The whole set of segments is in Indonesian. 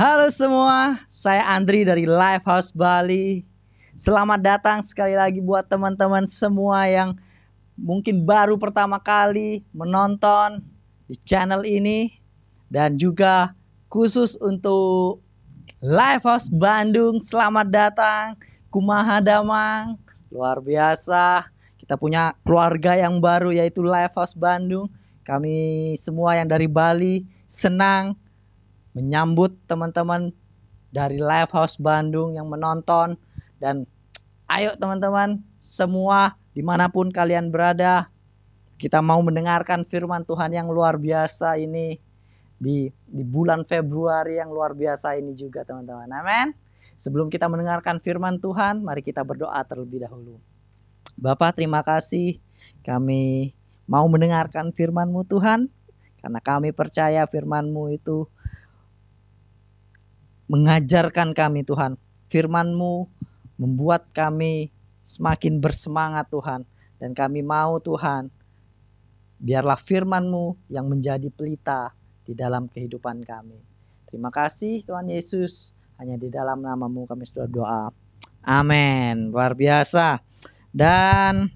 Halo semua, saya Andri dari Lifehouse Bali. Selamat datang sekali lagi buat teman-teman semua yang mungkin baru pertama kali menonton di channel ini. Dan juga khusus untuk Lifehouse Bandung, selamat datang. Kumaha damang, luar biasa. Kita punya keluarga yang baru yaitu Lifehouse Bandung. Kami semua yang dari Bali senang menyambut teman-teman dari Lifehouse Bandung yang menonton. Dan ayo teman-teman semua dimanapun kalian berada, kita mau mendengarkan firman Tuhan yang luar biasa ini di bulan Februari yang luar biasa ini juga teman-teman. Amin. Sebelum kita mendengarkan firman Tuhan, mari kita berdoa terlebih dahulu. Bapa, terima kasih kami mau mendengarkan firman-Mu Tuhan, karena kami percaya firman-Mu itu mengajarkan kami Tuhan. Firman-Mu membuat kami semakin bersemangat Tuhan. Dan kami mau Tuhan, biarlah firman-Mu yang menjadi pelita di dalam kehidupan kami. Terima kasih Tuhan Yesus. Hanya di dalam nama-Mu kami sudah doa. Amin. Luar biasa. Dan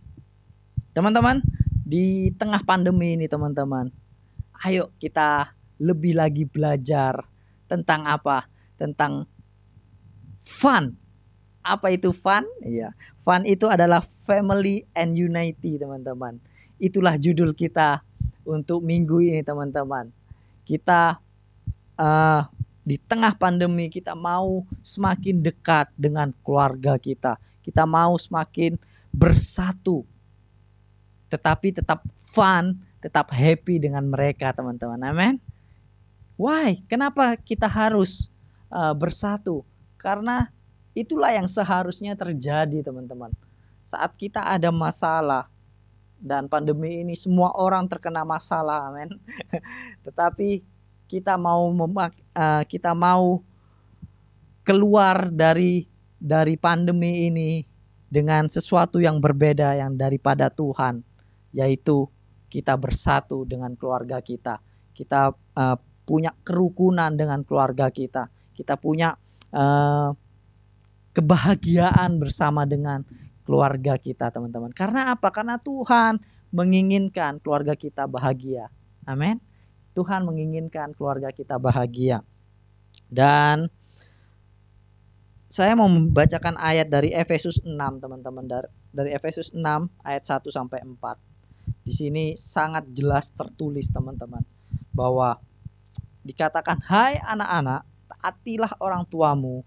teman-teman, di tengah pandemi ini teman-teman, ayo kita lebih lagi belajar tentang apa? Tentang fun. Apa itu fun? Iya, fun itu adalah family and unity teman-teman. Itulah judul kita untuk minggu ini teman-teman. Kita di tengah pandemi kita mau semakin dekat dengan keluarga kita. Kita mau semakin bersatu. Tetapi tetap fun, tetap happy dengan mereka teman-teman. Amin. Why? Kenapa kita harus bersatu? Karena itulah yang seharusnya terjadi teman-teman. Saat kita ada masalah, dan pandemi ini semua orang terkena masalah, amin. Tetapi kita mau keluar dari pandemi ini dengan sesuatu yang berbeda yang daripada Tuhan, yaitu kita bersatu dengan keluarga kita. Kita punya kerukunan dengan keluarga kita. Kita punya kebahagiaan bersama dengan keluarga kita teman-teman. Karena apa? Karena Tuhan menginginkan keluarga kita bahagia. Amin. Tuhan menginginkan keluarga kita bahagia. Dan saya mau membacakan ayat dari Efesus 6 teman-teman. Dari Efesus 6 ayat 1 sampai 4. Di sini sangat jelas tertulis teman-teman, bahwa dikatakan, hai anak-anak, taatilah orang tuamu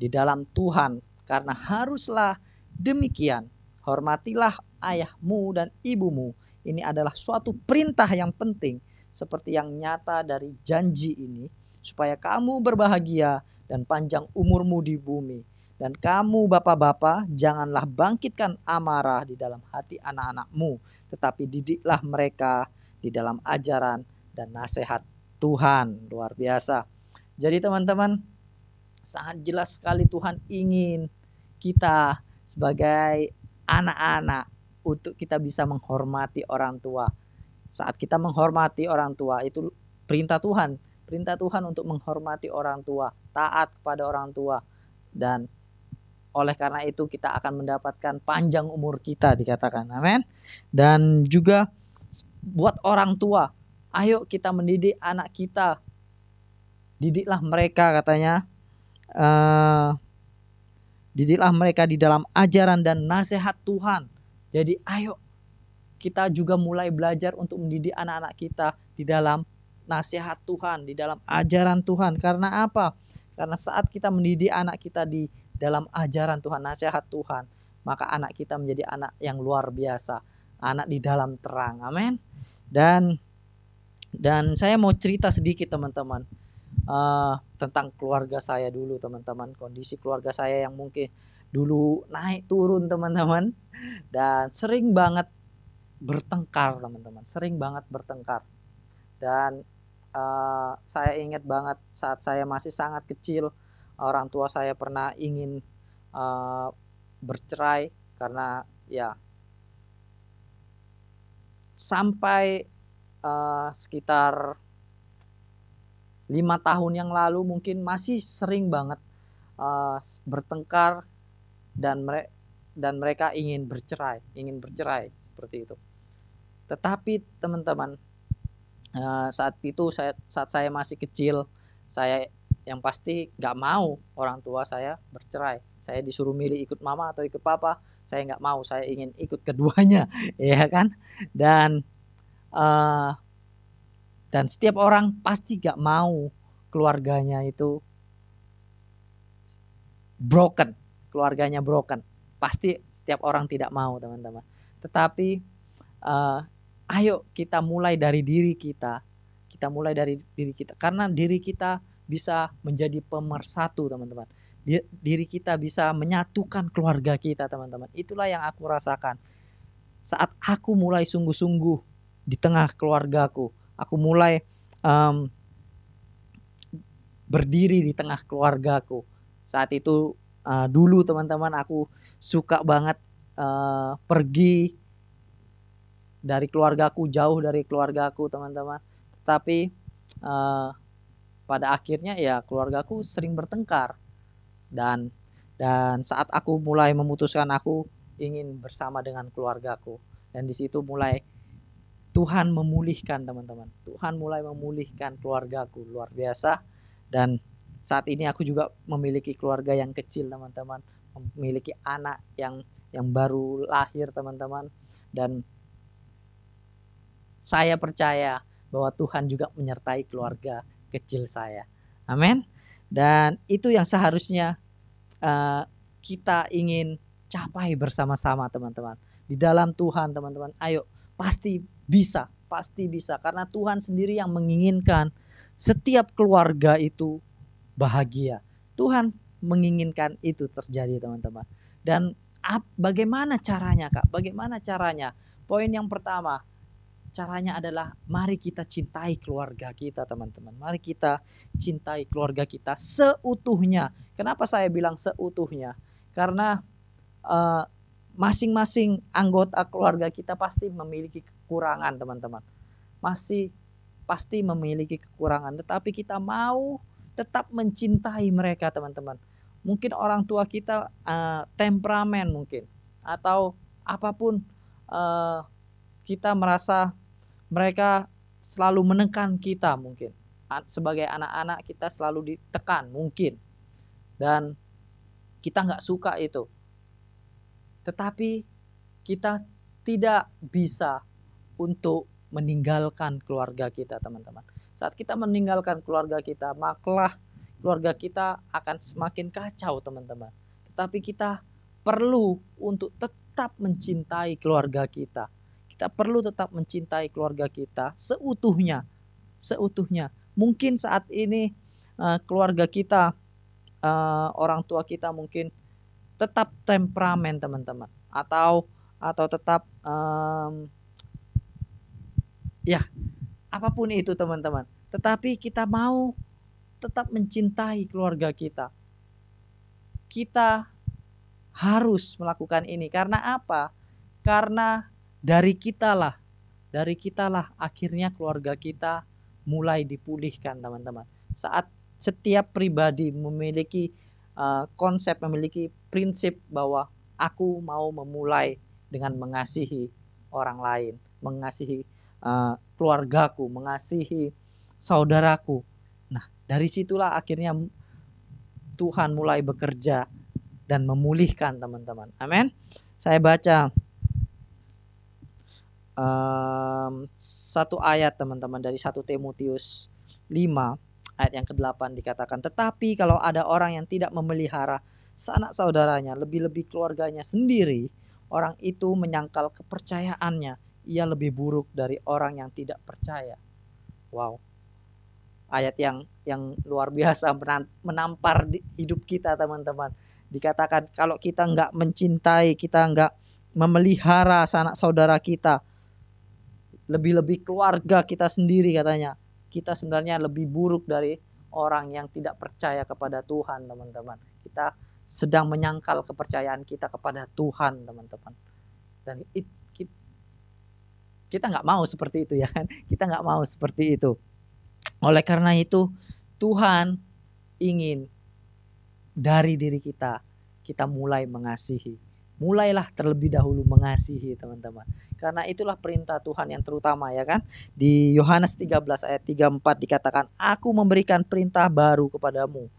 di dalam Tuhan, karena haruslah demikian. Hormatilah ayahmu dan ibumu. Ini adalah suatu perintah yang penting, seperti yang nyata dari janji ini, supaya kamu berbahagia dan panjang umurmu di bumi. Dan kamu bapak-bapak, janganlah bangkitkan amarah di dalam hati anak-anakmu, tetapi didiklah mereka di dalam ajaran dan nasihat Tuhan. Luar biasa. Jadi teman-teman, sangat jelas sekali Tuhan ingin kita sebagai anak-anak untuk kita bisa menghormati orang tua. Saat kita menghormati orang tua, itu perintah Tuhan. Perintah Tuhan untuk menghormati orang tua, taat kepada orang tua. Dan oleh karena itu kita akan mendapatkan panjang umur kita, dikatakan. Amin. Dan juga buat orang tua, ayo kita mendidik anak kita. Didiklah mereka, katanya. Didiklah mereka di dalam ajaran dan nasihat Tuhan. Jadi ayo kita juga mulai belajar untuk mendidik anak-anak kita di dalam nasihat Tuhan, di dalam ajaran Tuhan. Karena apa? Karena saat kita mendidik anak kita di dalam ajaran Tuhan, nasihat Tuhan, maka anak kita menjadi anak yang luar biasa, anak di dalam terang. Amin. Dan saya mau cerita sedikit teman-teman, tentang keluarga saya dulu teman-teman. Kondisi keluarga saya yang mungkin dulu naik turun teman-teman, dan sering banget bertengkar teman-teman, sering banget bertengkar. Dan saya ingat banget saat saya masih sangat kecil, orang tua saya pernah ingin bercerai, karena ya sampai sekitar 5 tahun yang lalu mungkin masih sering banget bertengkar dan mereka ingin bercerai seperti itu. Tetapi teman-teman, saat saya masih kecil, saya yang pasti nggak mau orang tua saya bercerai. Saya disuruh milih ikut mama atau ikut papa, saya nggak mau, saya ingin ikut keduanya, ya kan? Dan setiap orang pasti nggak mau keluarganya itu broken, keluarganya broken. Pasti setiap orang tidak mau, teman-teman. Tetapi ayo kita mulai dari diri kita. Kita mulai dari diri kita, karena diri kita bisa menjadi pemersatu, teman-teman. Diri kita bisa menyatukan keluarga kita, teman-teman. Itulah yang aku rasakan saat aku mulai sungguh-sungguh di tengah keluargaku. Aku mulai berdiri di tengah keluargaku. Saat itu dulu, teman-teman, aku suka banget pergi dari keluargaku, jauh dari keluargaku, teman-teman. Tapi pada akhirnya ya keluargaku sering bertengkar, dan saat aku mulai memutuskan aku ingin bersama dengan keluargaku, dan di situ mulai Tuhan memulihkan, teman-teman. Tuhan mulai memulihkan keluargaku, luar biasa. Dan saat ini aku juga memiliki keluarga yang kecil, teman-teman, memiliki anak yang baru lahir, teman-teman. Dan saya percaya bahwa Tuhan juga menyertai keluarga kecil saya. Amin. Dan itu yang seharusnya kita ingin capai bersama-sama, teman-teman. Di dalam Tuhan, teman-teman, ayo, pasti bisa, karena Tuhan sendiri yang menginginkan setiap keluarga itu bahagia. Tuhan menginginkan itu terjadi, teman-teman. Dan bagaimana caranya, Kak? Bagaimana caranya? Poin yang pertama, caranya adalah mari kita cintai keluarga kita, teman-teman. Mari kita cintai keluarga kita seutuhnya. Kenapa saya bilang seutuhnya? Karena masing-masing anggota keluarga kita pasti memiliki kekurangan, teman-teman. Pasti memiliki kekurangan, tetapi kita mau tetap mencintai mereka, teman-teman. Mungkin orang tua kita temperamen mungkin, atau apapun, kita merasa mereka selalu menekan kita mungkin. Sebagai anak-anak kita selalu ditekan mungkin, dan kita nggak suka itu. Tetapi kita tidak bisa untuk meninggalkan keluarga kita, teman-teman. Saat kita meninggalkan keluarga kita, maka keluarga kita akan semakin kacau, teman-teman. Tetapi kita perlu untuk tetap mencintai keluarga kita. Kita perlu tetap mencintai keluarga kita seutuhnya. Mungkin saat ini keluarga kita, orang tua kita mungkin tetap temperamen, teman-teman, atau tetap ya apapun itu, teman-teman. Tetapi kita mau tetap mencintai keluarga kita. Kita harus melakukan ini. Karena apa? Karena dari kitalah akhirnya keluarga kita mulai dipulihkan, teman-teman. Saat setiap pribadi memiliki konsep, memiliki prinsip bahwa aku mau memulai dengan mengasihi orang lain, mengasihi keluargaku, mengasihi saudaraku. Nah, dari situlah akhirnya Tuhan mulai bekerja dan memulihkan, teman-teman. Amin. Saya baca satu ayat, teman-teman, dari 1 Timotius 5 ayat yang ke-8 dikatakan, tetapi kalau ada orang yang tidak memelihara sanak saudaranya, lebih-lebih keluarganya sendiri, orang itu menyangkal kepercayaannya, ia lebih buruk dari orang yang tidak percaya. Wow. Ayat yang luar biasa menampar di hidup kita, teman-teman. Dikatakan kalau kita nggak mencintai, kita nggak memelihara sanak saudara kita, lebih-lebih keluarga kita sendiri, katanya, kita sebenarnya lebih buruk dari orang yang tidak percaya kepada Tuhan, teman-teman. Kita sedang menyangkal kepercayaan kita kepada Tuhan, teman-teman. Dan kita nggak mau seperti itu, ya kan? Kita nggak mau seperti itu. Oleh karena itu, Tuhan ingin dari diri kita mulai mengasihi. Mulailah terlebih dahulu mengasihi, teman-teman. Karena itulah perintah Tuhan yang terutama, ya kan? Di Yohanes 13 ayat 34 dikatakan, "Aku memberikan perintah baru kepadamu,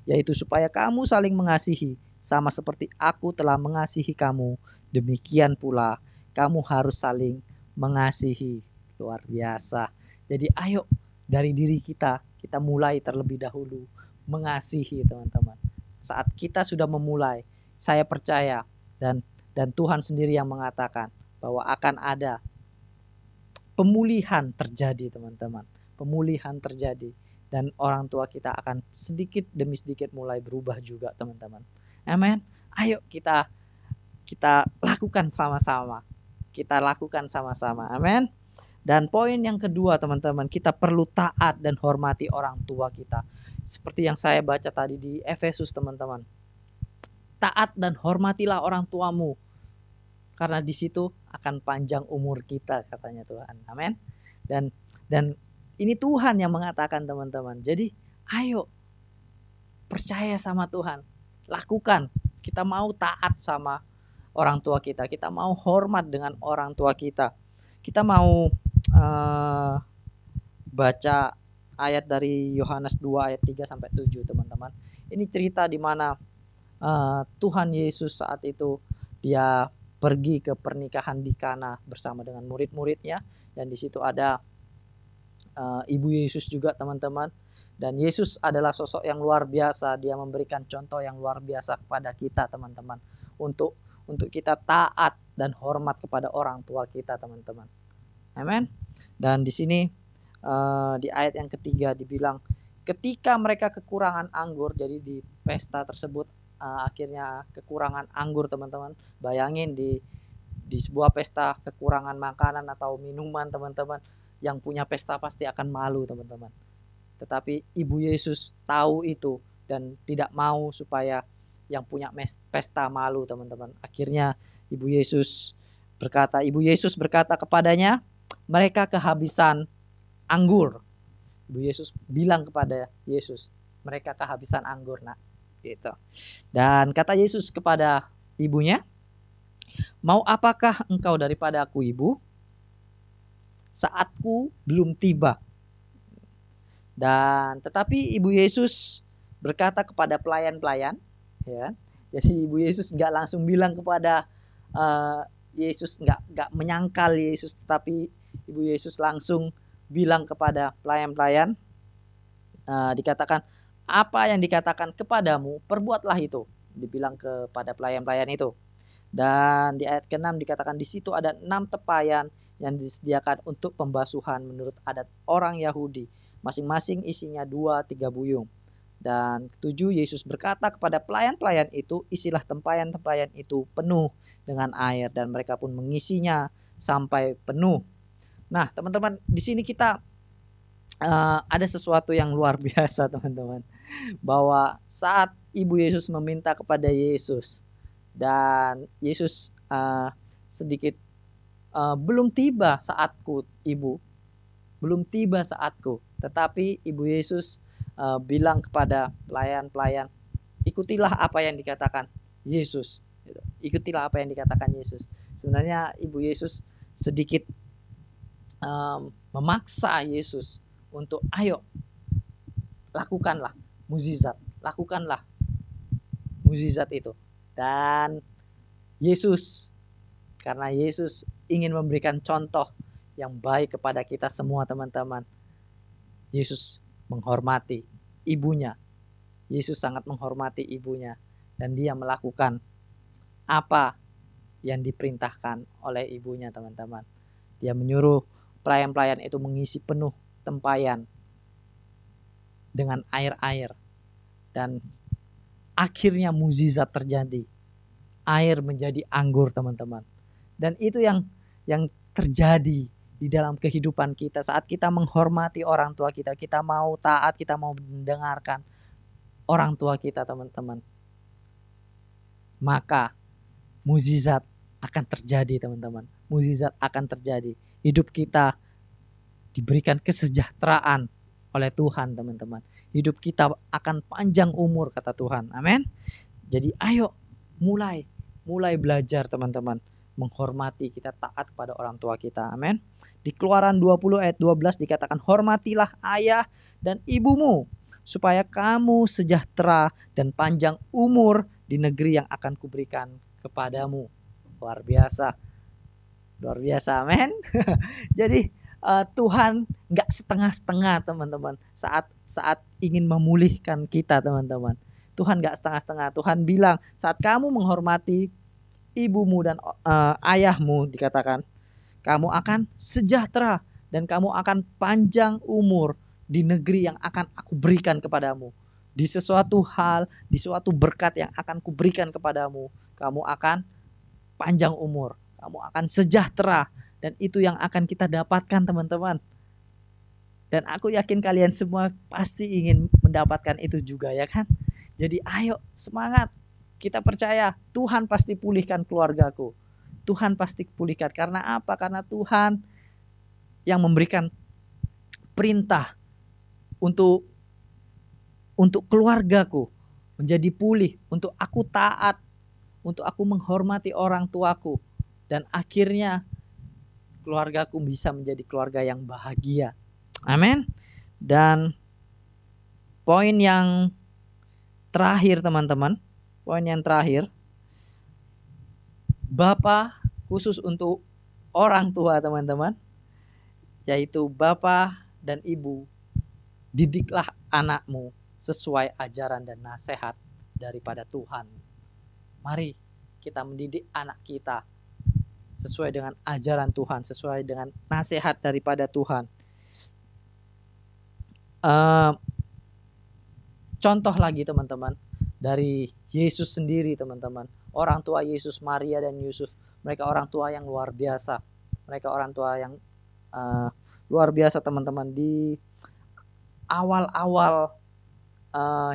yaitu supaya kamu saling mengasihi, sama seperti aku telah mengasihi kamu, demikian pula kamu harus saling mengasihi." Luar biasa. Jadi ayo dari diri kita mulai terlebih dahulu mengasihi, teman-teman. Saat kita sudah memulai, saya percaya dan Tuhan sendiri yang mengatakan bahwa akan ada pemulihan terjadi, teman-teman. Pemulihan terjadi dan orang tua kita akan sedikit demi sedikit mulai berubah juga, teman-teman. Amin. Ayo kita lakukan sama-sama. Kita lakukan sama-sama. Amin. Dan poin yang kedua, teman-teman, kita perlu taat dan hormati orang tua kita. Seperti yang saya baca tadi di Efesus, teman-teman. Taat dan hormatilah orang tuamu, karena di situ akan panjang umur kita, katanya Tuhan. Amin. Dan ini Tuhan yang mengatakan, teman-teman. Jadi ayo percaya sama Tuhan, lakukan. Kita mau taat sama orang tua kita, kita mau hormat dengan orang tua kita. Kita mau baca ayat dari Yohanes 2 ayat 3 sampai 7, teman-teman. Ini cerita di mana Tuhan Yesus saat itu dia pergi ke pernikahan di Kana bersama dengan murid-muridnya, dan di situ ada ibu Yesus juga, teman-teman. Dan Yesus adalah sosok yang luar biasa, dia memberikan contoh yang luar biasa kepada kita, teman-teman, untuk kita taat dan hormat kepada orang tua kita, teman-teman. Amin. Dan di sini di ayat yang ketiga dibilang ketika mereka kekurangan anggur, jadi di pesta tersebut akhirnya kekurangan anggur, teman-teman. Bayangin di sebuah pesta kekurangan makanan atau minuman, teman-teman. Yang punya pesta pasti akan malu, teman-teman. Tetapi Ibu Yesus tahu itu dan tidak mau supaya yang punya pesta malu, teman-teman. Akhirnya Ibu Yesus berkata kepadanya, mereka kehabisan anggur. Ibu Yesus bilang kepada Yesus, mereka kehabisan anggur, nak. Gitu. Dan kata Yesus kepada ibunya, mau apakah engkau daripada aku, ibu? Saatku belum tiba. Dan tetapi Ibu Yesus berkata kepada pelayan-pelayan, ya. Jadi Ibu Yesus nggak langsung bilang kepada Yesus, nggak menyangkal Yesus, tetapi Ibu Yesus langsung bilang kepada pelayan-pelayan, dikatakan, apa yang dikatakan kepadamu, perbuatlah itu. Dibilang kepada pelayan-pelayan itu. Dan di ayat ke-6 dikatakan di situ ada 6 tepayan yang disediakan untuk pembasuhan menurut adat orang Yahudi. Masing-masing isinya 2-3 buyung. Dan 7, Yesus berkata kepada pelayan-pelayan itu, isilah tempayan-tempayan itu penuh dengan air, dan mereka pun mengisinya sampai penuh. Nah, teman-teman, di sini kita ada sesuatu yang luar biasa, teman-teman, bahwa saat Ibu Yesus meminta kepada Yesus, dan Yesus sedikit belum tiba saatku, Ibu, belum tiba saatku. Tetapi Ibu Yesus bilang kepada pelayan-pelayan, ikutilah apa yang dikatakan Yesus. Ikutilah apa yang dikatakan Yesus. Sebenarnya Ibu Yesus sedikit memaksa Yesus untuk ayo lakukanlah mukjizat, lakukanlah mukjizat itu. Dan Yesus, karena Yesus ingin memberikan contoh yang baik kepada kita semua, teman-teman, Yesus menghormati ibunya. Yesus sangat menghormati ibunya, dan dia melakukan apa yang diperintahkan oleh ibunya, teman-teman. Dia menyuruh pelayan-pelayan itu mengisi penuh tempayan dengan air-air, dan akhirnya mukjizat terjadi. Air menjadi anggur, teman-teman. Dan itu yang terjadi di dalam kehidupan kita saat kita menghormati orang tua kita. Kita mau taat, kita mau mendengarkan orang tua kita, teman-teman. Maka mukjizat akan terjadi, teman-teman. Mukjizat akan terjadi. Hidup kita diberikan kesejahteraan oleh Tuhan, teman-teman. hidup kita akan panjang umur, kata Tuhan. Amin. Jadi ayo mulai belajar teman-teman, menghormati, kita taat kepada orang tua kita. Amin. Di Keluaran 20 ayat 12 dikatakan, hormatilah ayah dan ibumu supaya kamu sejahtera dan panjang umur di negeri yang akan kuberikan kepadamu. Luar biasa. Amin. Jadi Tuhan nggak setengah-setengah teman-teman saat ingin memulihkan kita teman-teman. Tuhan nggak setengah-setengah. Tuhan bilang saat kamu menghormati ibumu dan ayahmu, dikatakan kamu akan sejahtera dan kamu akan panjang umur di negeri yang akan aku berikan kepadamu. Di sesuatu hal, di suatu berkat yang akan kuberikan kepadamu, kamu akan panjang umur, kamu akan sejahtera. Dan itu yang akan kita dapatkan teman-teman. Dan aku yakin kalian semua pasti ingin mendapatkan itu juga, ya kan? Jadi ayo semangat. Kita percaya Tuhan pasti pulihkan keluargaku. Tuhan pasti pulihkan. Karena apa? Karena Tuhan yang memberikan perintah untuk keluargaku menjadi pulih, untuk aku taat, untuk aku menghormati orang tuaku. Dan akhirnya keluargaku bisa menjadi keluarga yang bahagia. Amin. Dan poin yang terakhir teman-teman, poin yang terakhir, Bapa khusus untuk orang tua teman-teman, yaitu Bapa dan Ibu, didiklah anakmu sesuai ajaran dan nasihat daripada Tuhan. Mari kita mendidik anak kita sesuai dengan ajaran Tuhan, sesuai dengan nasihat daripada Tuhan. Contoh lagi teman-teman, dari Yesus sendiri teman-teman. Orang tua Yesus, Maria dan Yusuf, mereka orang tua yang luar biasa. Mereka orang tua yang luar biasa teman-teman. Di awal-awal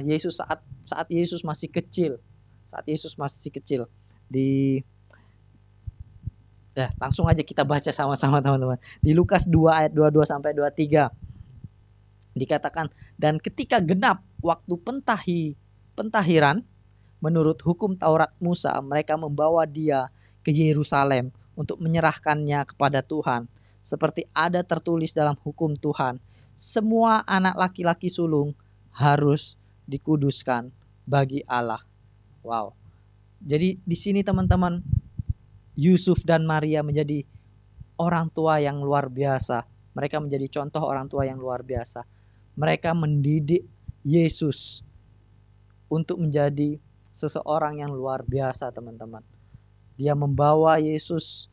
Yesus saat Yesus masih kecil, langsung aja kita baca sama-sama teman-teman. Di Lukas 2 ayat 22 sampai 23 dikatakan, dan ketika genap waktu pentahiran menurut hukum Taurat Musa, mereka membawa dia ke Yerusalem untuk menyerahkannya kepada Tuhan, seperti ada tertulis dalam hukum Tuhan, semua anak laki-laki sulung harus dikuduskan bagi Allah. Wow. Jadi di sini teman-teman, Yusuf dan Maria menjadi orang tua yang luar biasa. Mereka menjadi contoh orang tua yang luar biasa. Mereka mendidik Yesus untuk menjadi seseorang yang luar biasa teman-teman. Dia membawa Yesus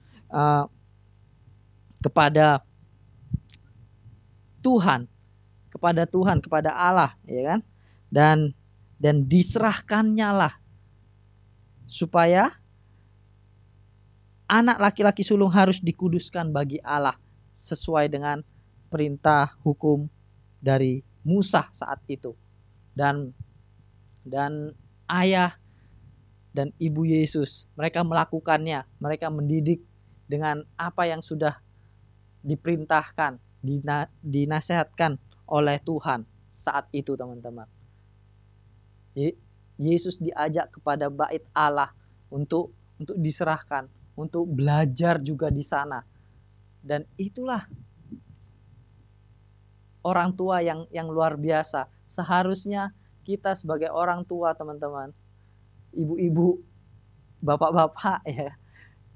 kepada Tuhan, kepada Allah, ya kan? Dan diserahkannya lah supaya anak laki-laki sulung harus dikuduskan bagi Allah sesuai dengan perintah hukum dari Musa saat itu. Dan ayah dan ibu Yesus, mereka melakukannya, mereka mendidik dengan apa yang sudah diperintahkan, dinasihatkan oleh Tuhan saat itu teman-teman. Yesus diajak kepada bait Allah untuk diserahkan, untuk belajar juga di sana. Dan itulah orang tua yang luar biasa. Seharusnya kita sebagai orang tua teman-teman, ibu-ibu, bapak-bapak, ya,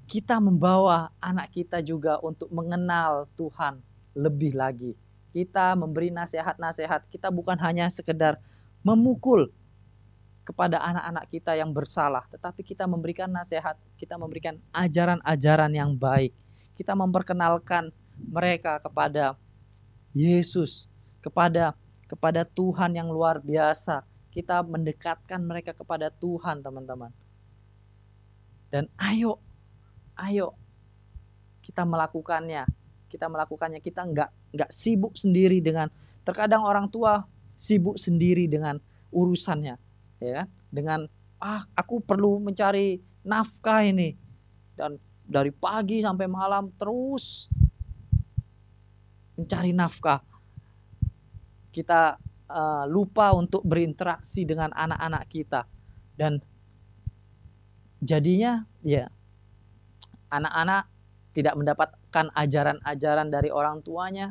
kita membawa anak kita juga untuk mengenal Tuhan lebih lagi. Kita memberi nasihat-nasihat. Kita bukan hanya sekedar memukul kepada anak-anak kita yang bersalah, tetapi kita memberikan nasihat, kita memberikan ajaran-ajaran yang baik. Kita memperkenalkan mereka kepada Yesus, kepada Tuhan yang luar biasa. Kita mendekatkan mereka kepada Tuhan teman-teman. Dan ayo kita melakukannya. Kita nggak sibuk sendiri dengan, terkadang orang tua sibuk sendiri dengan urusannya, ya, dengan aku perlu mencari nafkah ini, dan dari pagi sampai malam terus mencari nafkah. Kita lupa untuk berinteraksi dengan anak-anak kita, dan jadinya ya anak-anak tidak mendapatkan ajaran-ajaran dari orang tuanya.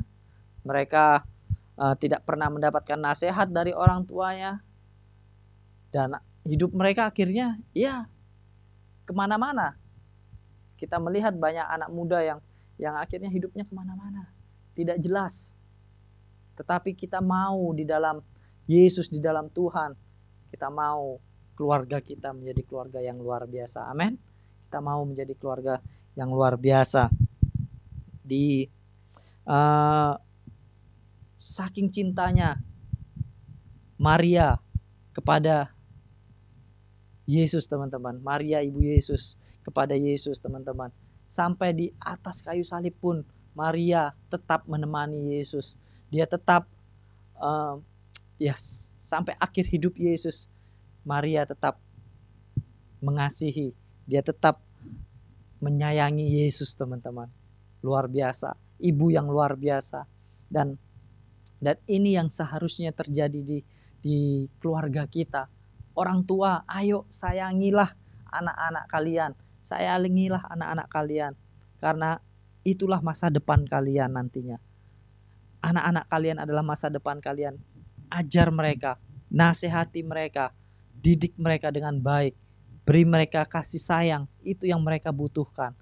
Mereka tidak pernah mendapatkan nasihat dari orang tuanya, dan hidup mereka akhirnya ya kemana-mana. Kita melihat banyak anak muda yang akhirnya hidupnya kemana-mana, tidak jelas. Tetapi kita mau di dalam Yesus, di dalam Tuhan, kita mau keluarga kita menjadi keluarga yang luar biasa. Amin. Kita mau menjadi keluarga yang luar biasa. Di saking cintanya Maria kepada Yesus, teman-teman. Maria ibu Yesus kepada Yesus, teman-teman. Sampai di atas kayu salib pun Maria tetap menemani Yesus. Dia tetap sampai akhir hidup Yesus, Maria tetap mengasihi. Dia tetap menyayangi Yesus, teman-teman. Luar biasa. Ibu yang luar biasa. Dan ini yang seharusnya terjadi di keluarga kita. Orang tua, ayo sayangilah anak-anak kalian. Sayangilah anak-anak kalian. Karena itulah masa depan kalian nantinya. Anak-anak kalian adalah masa depan kalian. Ajar mereka, nasihati mereka, didik mereka dengan baik. Beri mereka kasih sayang. Itu yang mereka butuhkan.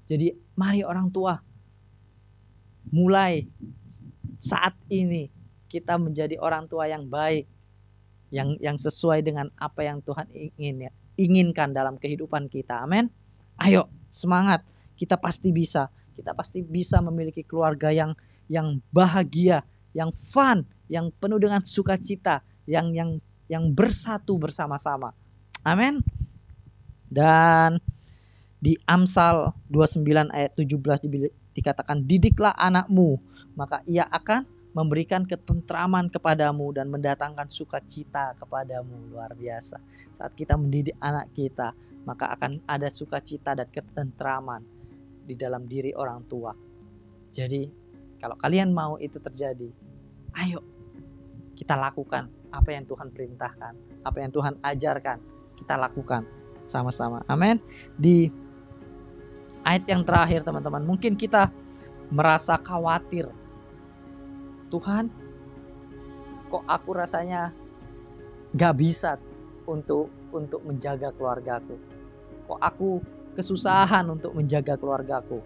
Jadi mari orang tua, mulai saat ini kita menjadi orang tua yang baik. Yang sesuai dengan apa yang Tuhan inginkan dalam kehidupan kita. Amin. Ayo semangat, kita pasti bisa. Kita pasti bisa memiliki keluarga yang bahagia, yang fun, yang penuh dengan sukacita, yang bersatu bersama-sama. Amin. Dan di Amsal 29 ayat 17 dikatakan, didiklah anakmu, maka ia akan memberikan ketentraman kepadamu dan mendatangkan sukacita kepadamu. Luar biasa. Saat kita mendidik anak kita, maka akan ada sukacita dan ketentraman di dalam diri orang tua. Jadi kalau kalian mau itu terjadi, ayo kita lakukan apa yang Tuhan perintahkan, apa yang Tuhan ajarkan, kita lakukan sama-sama. Amin. Di ayat yang terakhir, teman-teman, mungkin kita merasa khawatir. Tuhan, kok aku rasanya gak bisa untuk menjaga keluargaku. Kok aku kesusahan untuk menjaga keluargaku.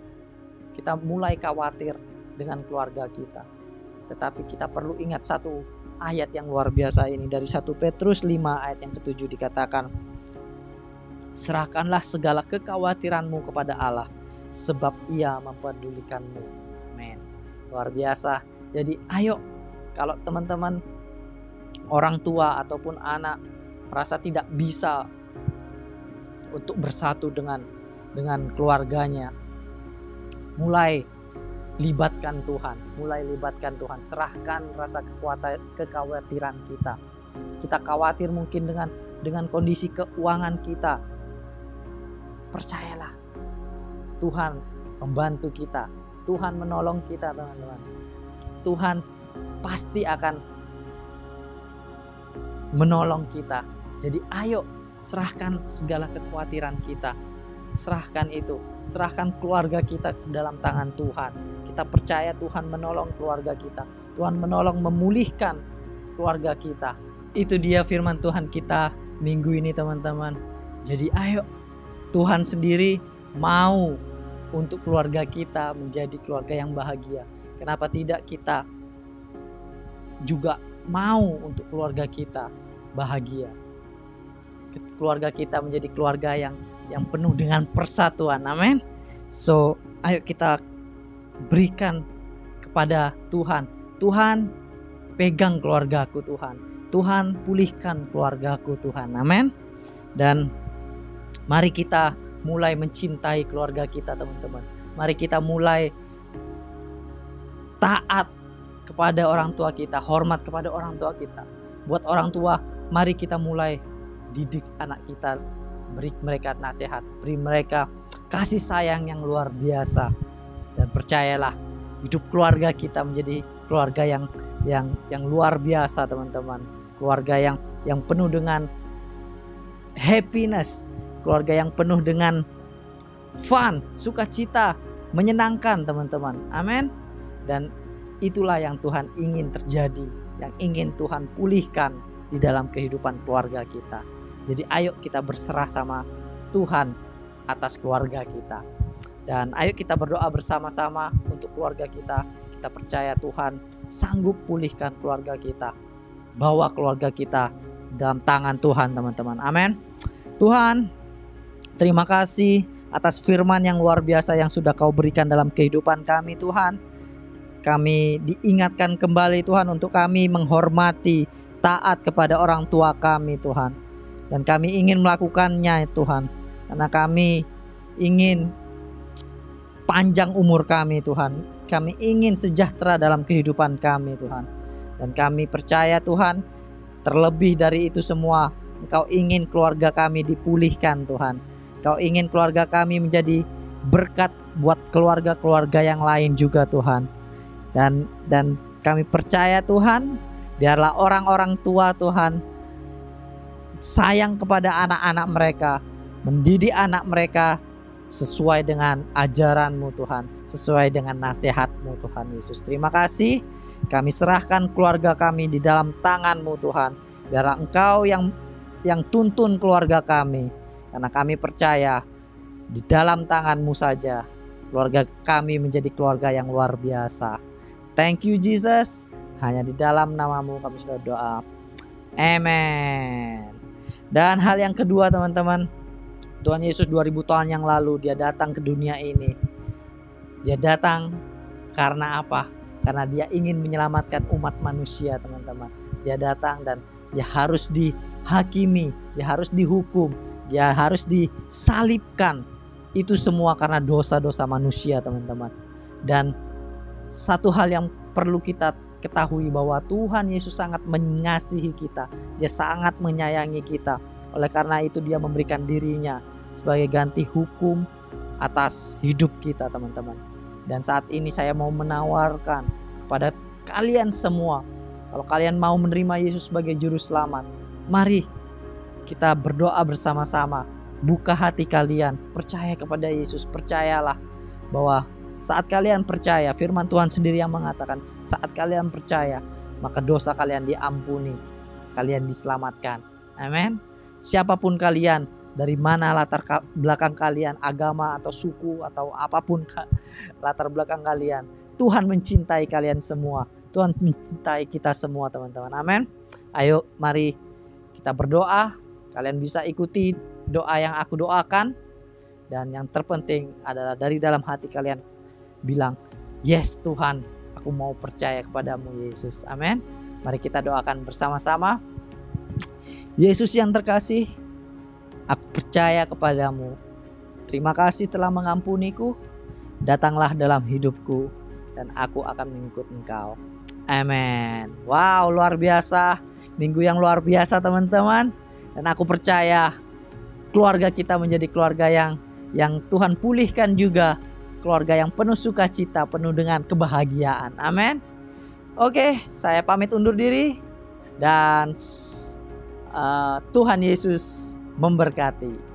Kita mulai khawatir dengan keluarga kita. Tetapi kita perlu ingat satu ayat yang luar biasa ini. Dari 1 Petrus 5 ayat yang ke-7 dikatakan, serahkanlah segala kekhawatiranmu kepada Allah, sebab ia mempedulikanmu. Amin. Luar biasa. Jadi ayo, kalau teman-teman orang tua ataupun anak merasa tidak bisa untuk bersatu dengan keluarganya, mulai libatkan Tuhan, serahkan rasa kekhawatiran kita. Kita khawatir mungkin dengan kondisi keuangan kita. Percayalah, Tuhan membantu kita, Tuhan menolong kita, teman-teman. Tuhan pasti akan menolong kita. Jadi ayo serahkan segala kekhawatiran kita. Serahkan itu. Serahkan keluarga kita ke dalam tangan Tuhan. Kita percaya Tuhan menolong keluarga kita. Tuhan menolong memulihkan keluarga kita. Itu dia firman Tuhan kita minggu ini, teman-teman. Jadi ayo, Tuhan sendiri mau untuk keluarga kita menjadi keluarga yang bahagia. Kenapa tidak kita juga mau untuk keluarga kita bahagia? Keluarga kita menjadi keluarga yang penuh dengan persatuan. Amin. So, ayo kita berikan kepada Tuhan. Tuhan, pegang keluargaku, Tuhan. Tuhan, pulihkan keluargaku, Tuhan. Amin. Dan mari kita mulai mencintai keluarga kita, teman-teman. Mari kita mulai taat kepada orang tua kita, hormat kepada orang tua kita. Buat orang tua, mari kita mulai didik anak kita, beri mereka nasihat, beri mereka kasih sayang yang luar biasa. Dan percayalah, hidup keluarga kita menjadi keluarga yang yang luar biasa teman-teman. Keluarga yang penuh dengan happiness, keluarga yang penuh dengan fun, sukacita, menyenangkan teman-teman. Amin. Dan itulah yang Tuhan ingin terjadi, yang ingin Tuhan pulihkan di dalam kehidupan keluarga kita. Jadi ayo kita berserah sama Tuhan atas keluarga kita. Dan ayo kita berdoa bersama-sama untuk keluarga kita. Kita percaya Tuhan sanggup pulihkan keluarga kita. Bawa keluarga kita dalam tangan Tuhan teman-teman. Amin. Tuhan, terima kasih atas firman yang luar biasa yang sudah Kau berikan dalam kehidupan kami Tuhan. Kami diingatkan kembali Tuhan untuk kami menghormati, taat kepada orang tua kami Tuhan. Dan kami ingin melakukannya Tuhan. Karena kami ingin panjang umur kami Tuhan. Kami ingin sejahtera dalam kehidupan kami Tuhan. Dan kami percaya Tuhan, terlebih dari itu semua, Engkau ingin keluarga kami dipulihkan Tuhan. Engkau ingin keluarga kami menjadi berkat buat keluarga-keluarga yang lain juga Tuhan. Dan kami percaya Tuhan, biarlah orang-orang tua Tuhan sayang kepada anak-anak mereka, mendidik anak mereka sesuai dengan ajaran-Mu Tuhan, sesuai dengan nasihat-Mu Tuhan Yesus. Terima kasih. Kami serahkan keluarga kami di dalam tangan-Mu Tuhan. Biarlah Engkau yang tuntun keluarga kami. Karena kami percaya di dalam tangan-Mu saja keluarga kami menjadi keluarga yang luar biasa. Thank you Jesus. Hanya di dalam nama-Mu kami sudah doa. Amen. Dan hal yang kedua teman-teman, Tuhan Yesus 2000 tahun yang lalu Dia datang ke dunia ini. Dia datang karena apa? Karena Dia ingin menyelamatkan umat manusia teman-teman. Dia datang dan Dia harus dihakimi, Dia harus dihukum, Dia harus disalibkan. Itu semua karena dosa-dosa manusia teman-teman. Dan satu hal yang perlu kita ketahui bahwa Tuhan Yesus sangat mengasihi kita. Dia sangat menyayangi kita. Oleh karena itu Dia memberikan dirinya sebagai ganti hukum atas hidup kita teman-teman. Dan saat ini saya mau menawarkan kepada kalian semua, kalau kalian mau menerima Yesus sebagai juru selamat, mari kita berdoa bersama-sama. Buka hati kalian, percaya kepada Yesus. Percayalah bahwa saat kalian percaya, firman Tuhan sendiri yang mengatakan, saat kalian percaya, maka dosa kalian diampuni, kalian diselamatkan. Amin. Siapapun kalian, dari mana latar belakang kalian, agama atau suku atau apapun latar belakang kalian, Tuhan mencintai kalian semua. Tuhan mencintai kita semua teman-teman. Amin. Ayo mari kita berdoa. Kalian bisa ikuti doa yang aku doakan. Dan yang terpenting adalah dari dalam hati kalian bilang, yes Tuhan, aku mau percaya kepadamu Yesus. Amin. Mari kita doakan bersama-sama. Yesus yang terkasih, aku percaya kepadamu. Terima kasih telah mengampuniku. Datanglah dalam hidupku dan aku akan mengikut Engkau. Amin. Wow, luar biasa. Minggu yang luar biasa teman-teman. Dan aku percaya keluarga kita menjadi keluarga yang Tuhan pulihkan juga. Keluarga yang penuh sukacita, penuh dengan kebahagiaan. Amin. Oke, saya pamit undur diri. Dan Tuhan Yesus memberkati.